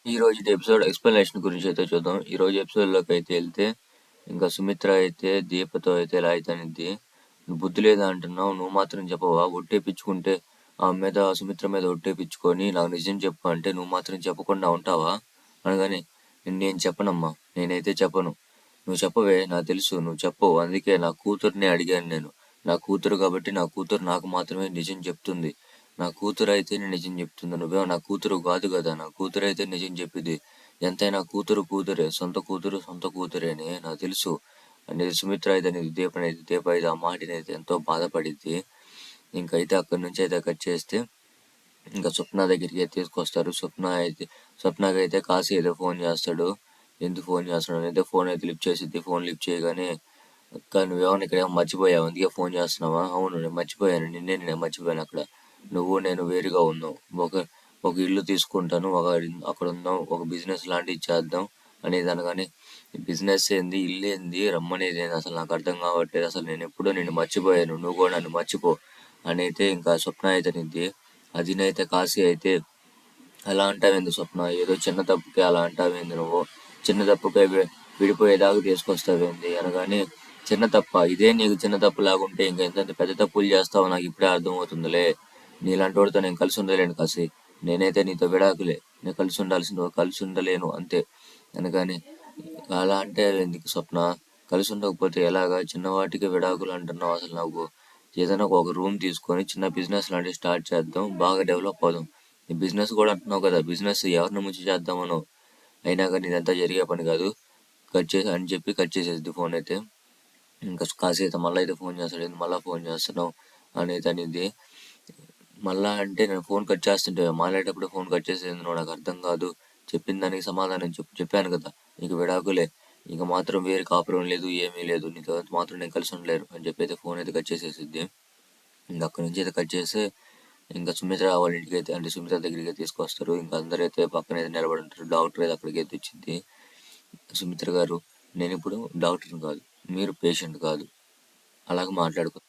ఈ రోజు episode explanation గురించి అయితే చూద్దాం. ఈ రోజు ఎపిసోడ్లోకి అయితే వెళ్తే ఇంకా సుమిత్ర అయితే దీపతో అయితే ఇలా అయితే అనిద్ది, నువ్వు బుద్ధి లేదా అంటున్నావు, నువ్వు మాత్రం చెప్పవా? ఒట్టేపించుకుంటే ఆమె మీద, సుమిత్ర మీద ఒట్టేపించుకొని నాకు నిజం చెప్పు అంటే నువ్వు మాత్రం చెప్పకుండా ఉంటావా అనగానే, నేను చెప్పనమ్మా, నేనైతే చెప్పను. నువ్వు చెప్పవే, నాకు తెలుసు నువ్వు చెప్పవు, అందుకే నా కూతుర్ని అడిగాను నేను. నా కూతురు కాబట్టి నా కూతురు నాకు మాత్రమే నిజం చెప్తుంది. నా కూతురు అయితే నిజం చెప్తుంది, నువ్వేమో నా కూతురు కాదు కదా. నా కూతురు అయితే నిజం చెప్పింది. ఎంతైనా కూతురు కూతురే, సొంత కూతురు సొంత కూతురే అని నాకు తెలుసు అనేది సుమిత్ర అయితే అనేది దీప అయితే ఆ మాటని అయితే ఎంతో బాధపడింది. ఇంకైతే అక్కడి నుంచి అయితే కట్ చేస్తే ఇంకా స్వప్న దగ్గరికి అయితే తీసుకొస్తారు. స్వప్నకి అయితే కాశీ ఏదో ఫోన్ చేస్తాడు. ఎందుకు ఫోన్ చేస్తున్నాడు అయితే ఫోన్ అయితే లిఫ్ట్ చేసిద్ది. ఫోన్ లిఫ్ట్ చేయగానే, అక్క నువ్వేమన్నా ఇక్కడ ఏమో మర్చిపోయావు, అందుకే ఫోన్ చేస్తున్నావా? అవును నేను మర్చిపోయాను, నేను మర్చిపోయాను. అక్కడ నువ్వు నేను వేరుగా ఉన్నాం. ఒక ఒక ఇల్లు తీసుకుంటాను, అక్కడ ఉందాం, ఒక బిజినెస్ లాంటివి చేద్దాం అనేది అనగానే, బిజినెస్ ఏంది, ఇల్లు ఏంది, రమ్మనేది ఏంది, అసలు నాకు అర్థం కావట్లేదు. అసలు నేను ఎప్పుడో నిన్ను మర్చిపోయాను, నువ్వు కూడా నన్ను మర్చిపో అని అయితే ఇంకా స్వప్న అయితే నిద్ది. అదినైతే కాశీ అయితే, అలా అంటావేంది స్వప్న, ఏదో చిన్న తప్పుకే అలా అంటావేంది నువ్వు, చిన్న తప్పుకే విడిపోయేదాకా తీసుకొస్తావేంది అనగానే, చిన్న తప్ప ఇదే నీకు చిన్న తప్పు లాగుంటే ఇంకా ఎంత పెద్ద తప్పులు చేస్తావో నాకు ఇప్పుడే అర్థమవుతుందిలే. నీలాంటి వాడితో నేను కలిసి ఉండలేను కాశీ, నేనైతే నీతో విడాకులే, నేను కలిసి ఉండలేను అంతే అనగానే, అలా అంటే ఎందుకు స్వప్న, కలిసి ఉండకపోతే ఎలాగా, చిన్నవాటికి విడాకులు అంటున్నావు? అసలు నాకు ఏదైనా ఒక రూమ్ తీసుకొని చిన్న బిజినెస్ లాంటివి స్టార్ట్ చేద్దాం, బాగా డెవలప్ అవుదాం. నీ బిజినెస్ కూడా అంటున్నావు కదా, బిజినెస్ ఎవరిని ముంచి చేద్దామనో, అయినా కానీ ఇదంతా జరిగే పని కాదు, కట్ చేసి అని చెప్పి కట్ చేసేది ఫోన్ అయితే. ఇంకా కాశీ అయితే మళ్ళీ అయితే ఫోన్ చేస్తాడు, మళ్ళీ ఫోన్ చేస్తున్నావు అనేది అనేది. మళ్ళా అంటే నేను ఫోన్ కట్ చేస్తుంటే మాట్లాడేటప్పుడు ఫోన్ కట్ చేసేది నువ్వు, నాకు అర్థం కాదు, చెప్పిన దానికి సమాధానం చెప్పాను కదా, నీకు విడాకులే, ఇక మాత్రం వేరే కాపురం లేదు, ఏమీ లేదు, నీతో మాత్రం నేను కలిసి ఉండలేరు అని చెప్పి అయితే ఫోన్ అయితే కట్ చేసేసిద్ది. ఇంకా అక్కడి నుంచి అయితే కట్ చేస్తే ఇంకా సుమిత్ర వాళ్ళ ఇంటికి అయితే, అంటే సుమిత్ర దగ్గరికి తీసుకొస్తారు. ఇంకా అందరూ అయితే పక్కన అయితే నిలబడి ఉంటారు. డాక్టర్ అయితే అక్కడికి అయితే వచ్చింది. సుమిత్ర గారు, నేను ఇప్పుడు డాక్టర్ని కాదు, మీరు పేషెంట్ కాదు, అలాగే మాట్లాడుకో.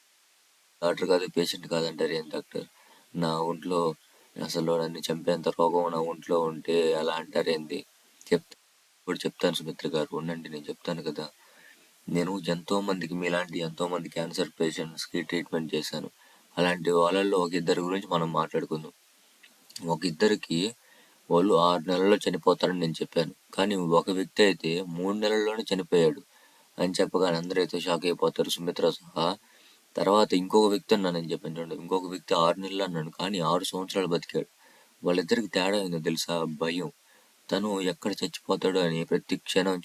డాక్టర్ కాదు పేషెంట్ కాదంటారు ఏం డాక్టర్, నా ఒంట్లో అసలు నన్ను చంపేంత రోగం నా ఒంట్లో ఉంటే అలా అంటారేంది? ఇప్పుడు చెప్తాను సుమిత్ర గారు, ఉండండి నేను చెప్తాను కదా. నేను ఎంతోమందికి, మీలాంటి ఎంతోమంది క్యాన్సర్ పేషెంట్స్కి ట్రీట్మెంట్ చేశాను. అలాంటి వాళ్ళల్లో ఒక ఇద్దరి గురించి మనం మాట్లాడుకుందాం. ఒక ఇద్దరికి వాళ్ళు 6 నెలల్లో చనిపోతారని నేను చెప్పాను, కానీ ఒక వ్యక్తి అయితే 3 నెలల్లోనే చనిపోయాడు అని చెప్పగానే అందరూ అయితే షాక్ అయిపోతారు, సుమిత్ర సహా. తర్వాత ఇంకొక వ్యక్తి అన్నానని చెప్పాను చూడండి, ఇంకొక వ్యక్తి 6 నెలలు అన్నాను, కానీ 6 సంవత్సరాలు బతికాడు. వాళ్ళిద్దరికి తేడా ఏందో తెలుసా? భయం. తను ఎక్కడ చచ్చిపోతాడో అని ప్రతి క్షణం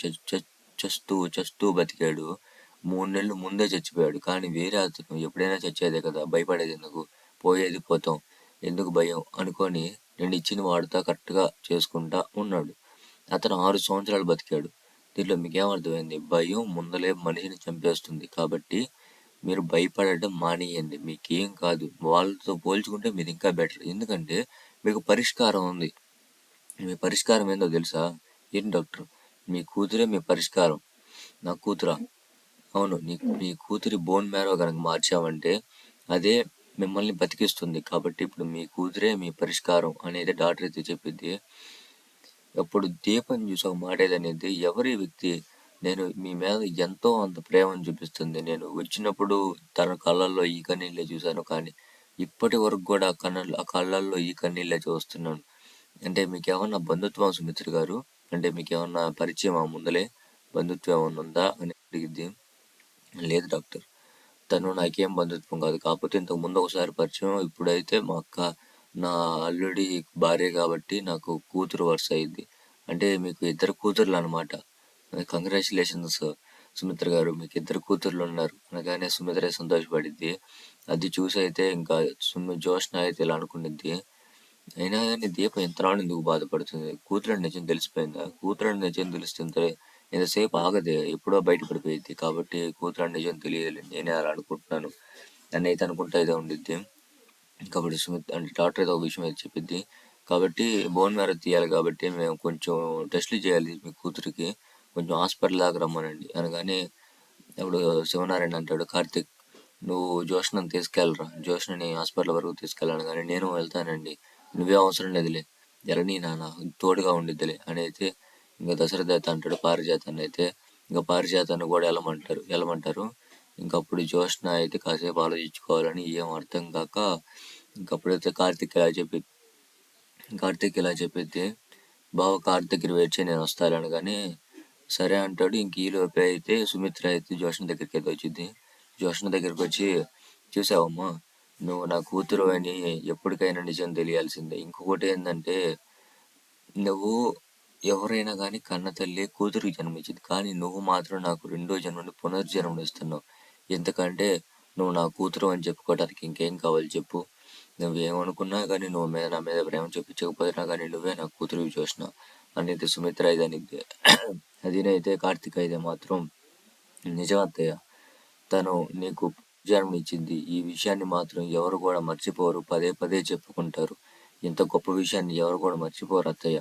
చస్తూ చస్తూ బతికాడు. 3 నెలలు ముందే చచ్చిపోయాడు. కానీ వేరే అతను ఎప్పుడైనా చచ్చేదే కదా, భయపడేది ఎందుకు, పోయేది పోతాం, ఎందుకు భయం అనుకొని నేను ఇచ్చిన వాడుతా కరెక్ట్గా చేసుకుంటా ఉన్నాడు. అతను 6 సంవత్సరాలు బతికాడు. దీంట్లో మీకేమర్థమైంది? భయం ముందలే మనిషిని చంపేస్తుంది. కాబట్టి మీరు భయపడటం మానేయండి, మీకేం కాదు. వాళ్ళతో పోల్చుకుంటే మీది ఇంకా బెటర్, ఎందుకంటే మీకు పరిష్కారం ఉంది. మీ పరిష్కారం ఏందో తెలుసా? ఏంటి డాక్టర్, మీ కూతురే మీ పరిష్కారం? నా కూతురా? అవును, మీ కూతురి బోన్ మ్యారో కనుక మార్చామంటే అదే మిమ్మల్ని బతికిస్తుంది. కాబట్టి ఇప్పుడు మీ కూతురే మీ పరిష్కారం అనేది డాక్టర్ అయితే చెప్పింది. అప్పుడు దీపం చూసి ఒక మాట ఏదనేది, ఎవరి వ్యక్తి, నేను మీ మీద ఎంతో అంత ప్రేమను చూపిస్తుంది. నేను వచ్చినప్పుడు తన కళ్ళల్లో ఈ కన్నీళ్ళే చూశాను, కానీ ఇప్పటి వరకు కూడా ఆ కళ్ళల్లో ఈ కన్నీళ్ళే చూస్తున్నాను. అంటే మీకేమన్నా బంధుత్వం సుమిత్ర గారు, అంటే మీకేమన్నా పరిచయం ముందలే, బంధుత్వం ఏమన్నా ఉందా అని అడిగిద్ది. లేదు డాక్టర్, తను నాకేం బంధుత్వం కాదు, కాకపోతే ఇంతకు ముందు ఒకసారి పరిచయం, ఇప్పుడైతే మా అక్క నా అల్లుడి భార్య కాబట్టి నాకు కూతురు వరుస అయింది. అంటే మీకు ఇద్దరు కూతుర్లు అనమాట. కంగ్రాచులేషన్స్ సుమిత్ర గారు, మీకు ఇద్దరు కూతుర్లు ఉన్నారు అనగానే సుమిత్ర సంతోషపడిద్ది. అది చూసి అయితే ఇంకా జోష్న అయితే ఇలా అనుకునిద్ది, అయినా కానీ దీపం ఇంతనాడు ఎందుకు బాధపడుతుంది, కూతురని నిజం తెలిసిపోయిందా? కూతురని నిజం తెలిస్తుంటే ఎంతసేపు ఆగదే, ఎప్పుడో బయటపడిపోయింది. కాబట్టి కూతురని నిజం తెలియదు, నేనే అలా అనుకుంటున్నాను అని అయితే అనుకుంటా అయితే ఉండిద్ది. కాబట్టి సుమిత్ అంటే డాక్టర్ అయితే ఒక విషయం అయితే చెప్పిద్ది, కాబట్టి బోన్ మ్యారో తీయాలి కాబట్టి మేము కొంచెం టెస్టులు చేయాలి మీ కూతురికి, కొంచెం హాస్పిటల్ దాకా రమ్మనండి అనగానే, ఇప్పుడు శివనారాయణ అంటాడు, కార్తిక్ నువ్వు జోష్నని తీసుకెళ్ళరా, జోష్నని హాస్పిటల్ వరకు తీసుకెళ్ళాను, కానీ నేను వెళ్తానండి, నువ్వే అవసరం లేదులే, ఎలాని నాన్న తోడుగా ఉండిద్దిలే అని అయితే ఇంకా దశరథ అయితే అంటాడు పారిజాతాన్ని అయితే. ఇంకా పారిజాతాన్ని కూడా వెళ్ళమంటారు. ఇంకప్పుడు జ్యోత్స్న అయితే కాసేపు ఆలోచించుకోవాలని ఏం అర్థం కాక ఇంకప్పుడైతే కార్తీక్ ఇలా చెప్పిద్ది, బావ కార్ దగ్గర వెయిట్ చేయి నేను వస్తాను అనగానే సరే అంటాడు. ఇంక ఈలోపే అయితే సుమిత్ర అయితే జ్యోత్స్న దగ్గరికి అయితే వచ్చింది. జ్యోత్స్న దగ్గరికి వచ్చి, చూసావమ్మా నువ్వు నా కూతురు అని ఎప్పటికైనా నిజం తెలియాల్సిందే. ఇంకొకటి ఏంటంటే నువ్వు ఎవరైనా కానీ కన్న తల్లి కూతురికి జన్మించింది, కానీ నువ్వు మాత్రం నాకు రెండో జన్మని పునర్జన్మనిస్తున్నావు. ఎందుకంటే నువ్వు నా కూతురు అని చెప్పుకోవడానికి ఇంకేం కావాలి చెప్పు. నువ్వేమనుకున్నా కానీ నువ్వు నా మీద ప్రేమ చూపించకపోయినా కానీ నువ్వే నా కూతురు చూసిన అనేది సుమిత్ర అయితే అనిద్ది. అదినైతే కార్తీక్ అయితే మాత్రం నిజం అత్తయ్య, తను నీకు జన్మనిచ్చింది. ఈ విషయాన్ని మాత్రం ఎవరు కూడా మర్చిపోరు, పదే పదే చెప్పుకుంటారు. ఇంత గొప్ప విషయాన్ని ఎవరు కూడా మర్చిపోరు అత్తయ్య.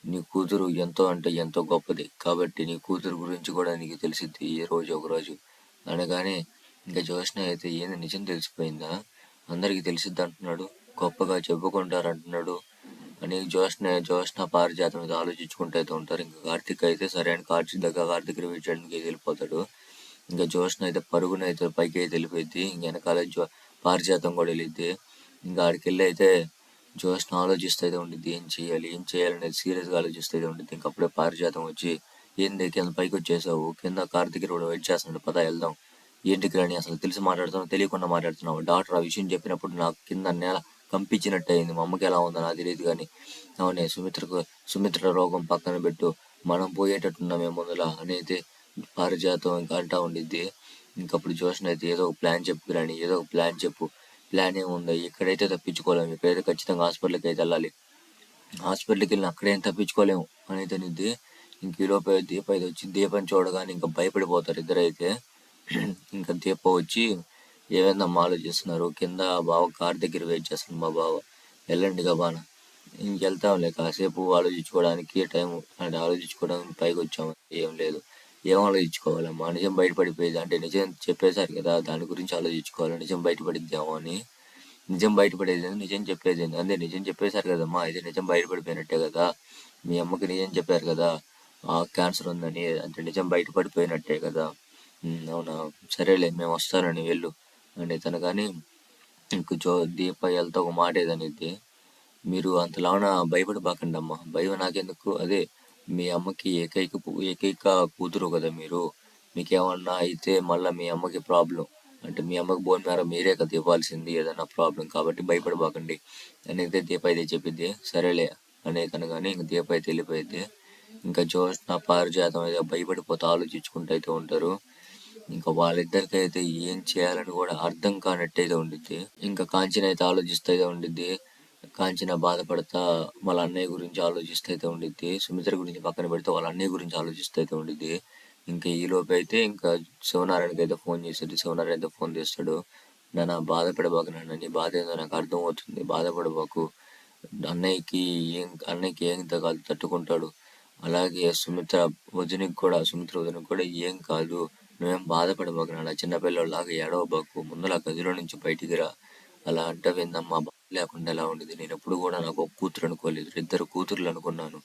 నీ కూతురు ఎంతో అంటే ఎంతో గొప్పది, కాబట్టి నీ కూతురు గురించి కూడా నీకు తెలిసిద్ది ఏ రోజు ఒక రోజు అనగానే ఇంకా జ్యోత్స్న అయితే ఏంది నిజం తెలిసిపోయిందా, అందరికీ తెలిసిద్ది అంటున్నాడు, గొప్పగా చెప్పుకుంటారు అంటున్నాడు అని జ్యోత్స్న పారిజాతం మీద ఆలోచించుకుంటూ అయితే ఉంటారు. ఇంకా కార్తీక్ అయితే సరే అని కార్తీక్ రివ్యూ చేయడానికి వెళ్ళిపోతాడు. ఇంకా జ్యోత్స్న అయితే పరుగున అయితే పైకి అయితే వెళ్ళిపోయింది. ఇంక వెనకాల పారిజాతం కూడా వెళ్ళిద్ది. ఇంకా ఆడికి వెళ్ళి అయితే జ్యోత్స్న ఆలోచిస్తూ అయితే ఉండిద్ది, ఏం చేయాలి అనేది సీరియస్గా ఆలోచిస్తూ అయితే ఉండిద్ది. ఇంకప్పుడే పారిజాతం వచ్చి, ఏంది కింద పైకి వచ్చేసావు, కింద కార్తీక్ కూడా వెయిట్ చేస్తున్నాడు, పద వెళ్దాం. ఏంటికి రాని అసలు తెలిసి మాట్లాడుతున్నావు తెలియకుండా మాట్లాడుతున్నావు, డాక్టర్ ఆ విషయం చెప్పినప్పుడు నాకు కింద నేల కంపించినట్టు అయింది, మా అమ్మకి ఎలా ఉందో నాకు తెలియదు కానీ అవునే సుమిత్ర రోగం పక్కన పెట్టు, మనం పోయేటట్టున్నామే ముందులా అనేది పారిజాతం ఇంకా అంటా ఉండిద్ది. ఇంకప్పుడు జ్యోత్స్న అయితే ఏదో ఒక ప్లాన్ చెప్పుకురాని, ఏదో ఒక ప్లాన్ చెప్పు. ప్లాన్ ఏముంది, ఎక్కడైతే తప్పించుకోలేము, ఇక్కడైతే ఖచ్చితంగా హాస్పిటల్కి అయితే వెళ్ళాలి, హాస్పిటల్కి వెళ్ళిన అక్కడేం తప్పించుకోలేము అనేది అనిద్ది. ఇంక ఈలోపే దీప అయితే వచ్చి దీపని చూడగానే ఇంకా భయపడిపోతారు ఇద్దరైతే. ఇంకా దీప వచ్చి, ఏమైందమ్మా ఆలోచిస్తున్నారు, కింద బావ కార్ దగ్గర వెయిట్ చేస్తుంది మా బావ, వెళ్ళండి గబాన. ఇంకెళ్తాంలే కాసేపు ఆలోచించుకోవడానికి టైం, అంటే ఆలోచించుకోవడానికి పైకి వచ్చాము, ఏం లేదు. ఏం ఆలోచించుకోవాలమ్మా, నిజం బయటపడిపోయేది అంటే నిజం చెప్పేశారు కదా, దాని గురించి ఆలోచించుకోవాలి, నిజం బయటపడిద్దామో అని. నిజం బయటపడేది నిజం చెప్పేది అదే, నిజం చెప్పేశారు కదమ్మా, అయితే నిజం బయటపడిపోయినట్టే కదా. మీ అమ్మకి నిజం చెప్పారు కదా క్యాన్సర్ ఉందని, అంటే నిజం బయటపడిపోయినట్టే కదా. అవునా, సరేలే మేము వస్తానని వెళ్ళు అని తను కానీ ఇంక దీప వెళ్తా ఒక మాట ఏదనిద్ది, మీరు అంతలాన భయపడిపోకండి అమ్మా, భయం నాకెందుకు, అదే మీ అమ్మకి ఏకైక కూతురు కదా మీరు, మీకేమన్నా అయితే మళ్ళీ మీ అమ్మకి ప్రాబ్లం, అంటే మీ అమ్మకి బోన్ మ్యారో మీరే కదా ఇవ్వాల్సింది ఏదైనా ప్రాబ్లం, కాబట్టి భయపడిపోకండి అనేది దీప అయితే చెప్పిద్ది. సరేలే అనే కానీ ఇంక దీప అయితే వెళ్ళిపోయింది. ఇంకా జ్యోత్స్న పారిజాతం అయితే భయపడిపోతే ఆలోచించుకుంటూ అయితే ఉంటారు. ఇంకా వాళ్ళిద్దరికి అయితే ఏం చేయాలని కూడా అర్థం కానట్టయితే ఉండిద్ది. ఇంకా కాంచన అయితే ఆలోచిస్తూ అయితే ఉండిద్ది. కాంచన బాధపడతా వాళ్ళ అన్నయ్య గురించి ఆలోచిస్తూ అయితే ఉండిద్ది. సుమిత్ర గురించి పక్కన పెడితే వాళ్ళ అన్నయ్య గురించి ఆలోచిస్తూ అయితే ఉండిద్ది. ఇంకా ఈలోపు అయితే ఇంకా శివనారాయణకి అయితే ఫోన్ చేసేది. శివనారాయణ అయితే ఫోన్ చేస్తాడు, నాన్న బాధపడబాకు నాన్న, నీ బాధ ఏదో నాకు అర్థం అవుతుంది, బాధపడబాకు, అన్నయ్యకి ఏం తగాదు తట్టుకుంటాడు, అలాగే సుమిత్ర వదినకి కూడా ఏం కాదు, నువ్వేం బాధపడబాకు నాన్న, చిన్నపిల్లలాగా ఏడవబాకు, ముందల గదిలో నుంచి బయటికి రా, అలా అంటావేందమ్మా, బాధ లేకుండా ఎలా ఉండేది, నేను ఎప్పుడు కూడా నాకు ఒక కూతురు అనుకోలేదు, ఇద్దరు కూతుర్లు అనుకున్నాను,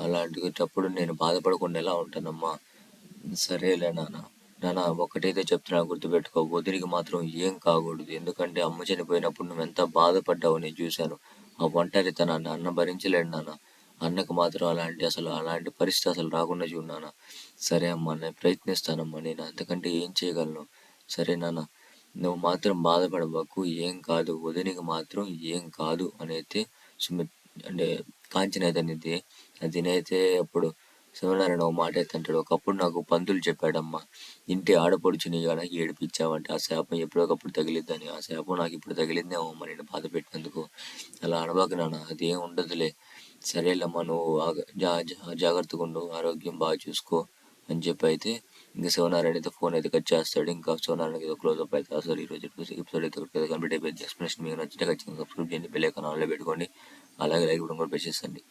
అలాంటిటప్పుడు నేను బాధపడకుండా ఎలా ఉంటానమ్మా. సరేలే నాన్న ఒకటైతే చెప్తున్నా గుర్తుపెట్టుకో, వదిలికి మాత్రం ఏం కాకూడదు, ఎందుకంటే అమ్మ చనిపోయినప్పుడు నువ్వు ఎంత బాధపడ్డావో నేను చూశాను, ఆ ఒంటరితనాన్ని అన్న భరించలేడు నాన్న, అన్నకు మాత్రం అలాంటి పరిస్థితి అసలు రాకుండా చూడు నాన్న. సరే అమ్మా, నేను ప్రయత్నిస్తానమ్మా, నేను అంతకంటే ఏం చేయగలను, సరే నాన్న నువ్వు మాత్రం బాధపడబాకు, ఏం కాదు, వదినికి మాత్రం ఏం కాదు అనేది సుమిత్ అంటే కాంచన అయితే అనేది. అదినైతే అప్పుడు శివనారాయణ ఒక మాట అయితే అంటాడు, ఒకప్పుడు నాకు పంతులు చెప్పాడమ్మా, ఇంటి ఆడపడుచుని గనక ఏడిపించావంటే ఆ శాపం ఎప్పుడొకప్పుడు తగిలిద్దని, ఆ శాపం నాకు ఇప్పుడు తగిలిందేమో అమ్మ నేను బాధ పెట్టినందుకు, అలా అనబాకు నాన్న, అది ఏం ఉండదులే, సరేలేమ్మా నువ్వు జాగ్రత్తగా ఉండు, ఆరోగ్యం బాగా చూసుకో అని చెప్పి అయితే ఇంకా శివనారాయణ అయితే ఫోన్ అయితే కట్ చేస్తాడు. ఇంకా శివనారాయణకి ఏదో క్లోజ్ అప్ అయితే అసలు ఈరోజు ఎపిసోడ్ అయితే కంప్లీట్ అయిపోయింది. ఎక్స్ప్లెనేషన్ మీకు నచ్చితే ఖచ్చితంగా సబ్స్క్రైబ్ చేయండి, బెల్ ఐకాన్ ఆన్లో పెట్టుకోండి, అలాగే లైక్ కూడా పెట్టేసేయండి.